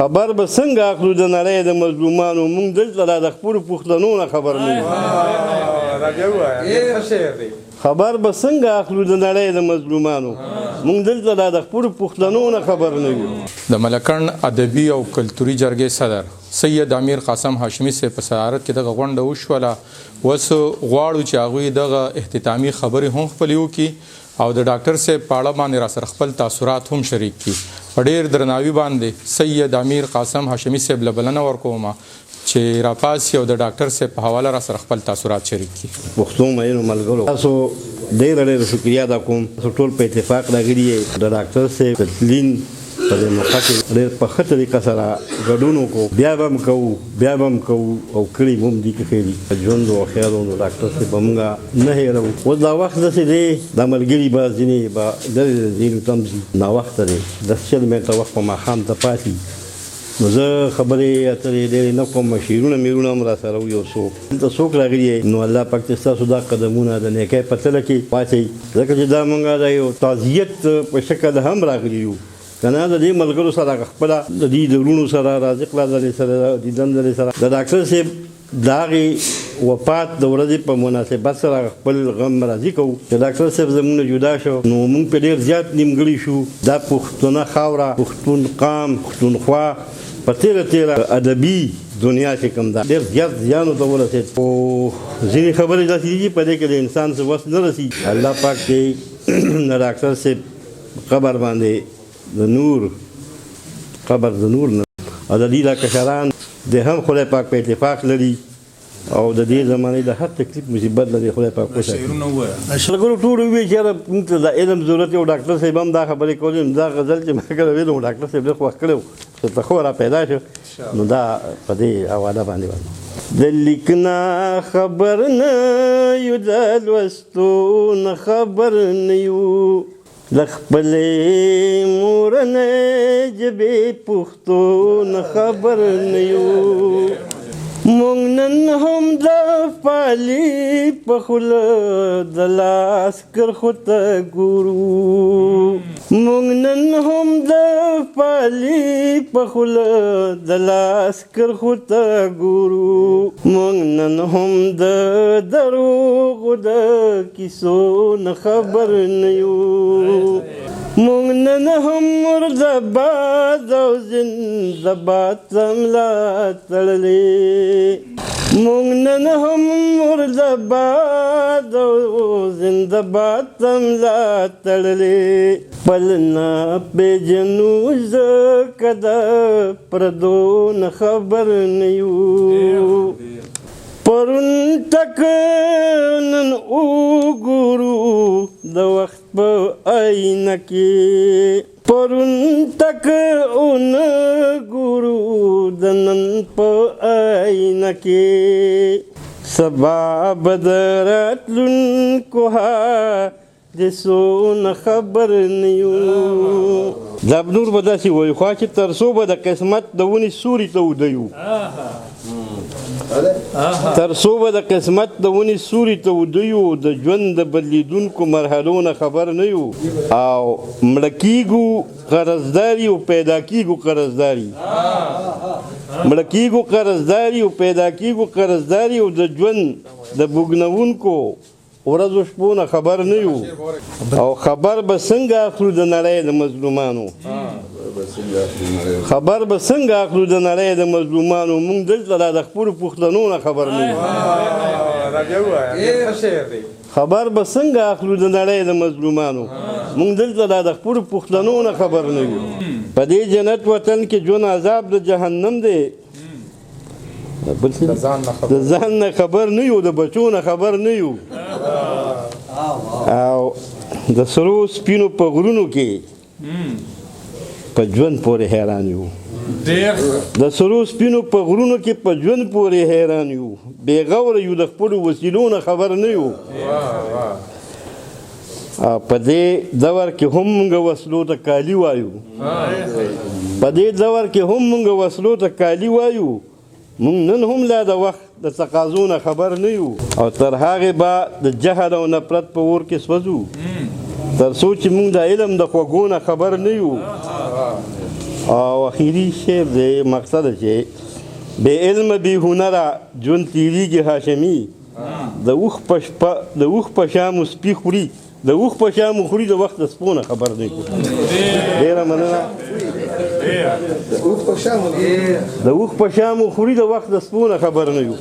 خبر به څنګه اخلو د نړۍ د مظلومانو موږ دلته د خپلو پښتنو نه خبر نه یو خبر به څنګه اخلو د نړۍ د مظلومانو موږ دلته د خپلو پښتنو نه خبر نه یو. د ملکن ادبي او کلتوري جرګې صدر سید امیر قاسم هاشمي صاحب په صدارت کې دغه غونډه وشوله. اوس غواړو چې هغوی دغه اختتامي خبرې هم خپلې وکړي او د ډاکټر صاحب په اړه باندې راسره خپل تاثرات هم شریک کړي. په ډېر درناوي باندې سید امیر قاسم هاشمي صاحب له بلنه ورکوم چې راپاسي او د ډاکټر صاحب په حواله راسره خپل تاثرات شریک کړي. پښتو مینو ملګرو تاسو ډېره شکریه ادا کوم. تاسو ټول په اتفاق راغلي یې د ډاکټر صاحب تدلین په دې موقع کې ډېر په ښه طریقه سره ګډون وکړو. بیا به هم کوو او کړي به هم دي که خیر په ژوند او خیالو نو ډاکټر صاحب به موږ نه هېروو. اوس دا وخت داسې دی دا ملګري به ځینې به لرې ځینو ته هم ځي ناوخته دی 10 منټه وخت په ماښام ته پاتې نو زه خبرې اترې ډېرې نه کوم. شعرونه هم راسره وي یو څوک دلته څوک راغلي نو الله پاک دې ستاسو دا قدمونه د نیکۍ په تله کې واچوي ځکه چې دا موږ د یو تعزیت په شکل هم راغلي یو که نه د دې ملګرو سره خپله د دې د وروڼو سره رازق لازلې سره دیدن لرې سره د ډاکټر صاحب د هغې وفات د ورځې په مناسبت سره خپل غم راضي کوو چې ډاکټر صاحب زموږ نه جدا شو نو موږ په ډېر زیات نیمګړي شو. دا پښتونه خاوره پښتون قام پښتونخوا په تیره ادبي دنیا کې کوم دا ډېر زیات زیانو ته ورسېد. خو ځینې خبرې داسې دي په دې کې د انسان څه وس نه رسي. الله پاک دې د ډاکټر صاحب قبر باندې د نور قبر د نور نه او د دې دا کشران د هم خدای پاک په اتفاق لري او د دې زمانې د هر تکلیف مصیبت لري خدای پاک وساتي. شرګرو ټول وی چې موږ ته د علم ضرورت یو ډاکټر صاحب هم دا خبرې کولې دا غزل چې ما کړه ویلو ډاکټر صاحب له خو کړو چې ته خو را پیدا شو نو دا په دې حواله باندې د لیکنا خبر نه یو د لوستو نه خبر نه یو د خپلې مورنۍ ژبې پښتو نه خبر نه یو. موږ نن هم د پالي په خوله د لاس کرښو ته ګورو. موږ نن هم د پالي په خوله د لاس کرښو ته ګورو. موږ نن هم د دروغو د کیسو نه خبر نه یو. موږ نن هم مردباد او زنده‌باد ملا تړلې. موږ نن هم مردباد او زنده‌باد ملا تړلې. پل نه پېژنو ځکه د پردو نه خبر نه یو. پرون تک نن وګورو د وخت په آینه کې. پرون تک ونه ګورو د نن په آینه کې. سبا به د راتلونکو حادثو نه خبر نه یو. دا نور به داسې وایي خوا چې تر څو به د قسمت د ونې سوري ته ودیو تر څو به د قسمت د ونې سوري ته ودیو د ژوند د بدلیدونکو مرحلو نه خبر نه یو. او مړه کیږو قرضداري او پیدا کیږو قرضداري. مړه کیږو قرضداري او پیدا کیږو قرضداري او د ژوند د بوږنوونکو ورځو شپو نه خبر نه یو. او خبر به څنګه اخلو د نړۍ د مظلومانو خبر به څنګه اخلو د نړۍ د مظلومانو موږ دلته د خپلو پښتنو نه خبر نه یو. خبر به څنګه اخلو د نړۍ د مظلومانو موږ دلته د خپلو پښتنو نه خبر نه یو. په دې جنت وطن کې ژوند عذاب د جهنم دی. د ځان نه خبر نه یو د بچو نه خبر نه یو. او د سرو سپینو په غرونو کې په ژوند پورې حیران یو. د سرو سپینو په غرونو کې په ژوند پورې حیران یو. بې غوره یو د خپلو وسیلو نه خبر نه یو. په دې دور کې هم موږ وسلو ته کالي وایو. په دې دور کې هم موږ وسلو ته کالي وایو. موږ نن هم لا د وخت د تقاضو نه خبر نه یو. او تر هغې به د جهل او نفرت په اور کې سوځو تر څو چې موږ د علم د خوږو نه خبر نه یو. او اخیری شعر دی مقصد چې بې علم بې هنره ژوند تېرېږي هاشمي د اوښ په شامو سپي خوري د اوښ په شامو خوري د وخت د سپو نه خبر دی ډېره مننه د اوښ په شامو خوري د وخت د سپو نه خبر نه یو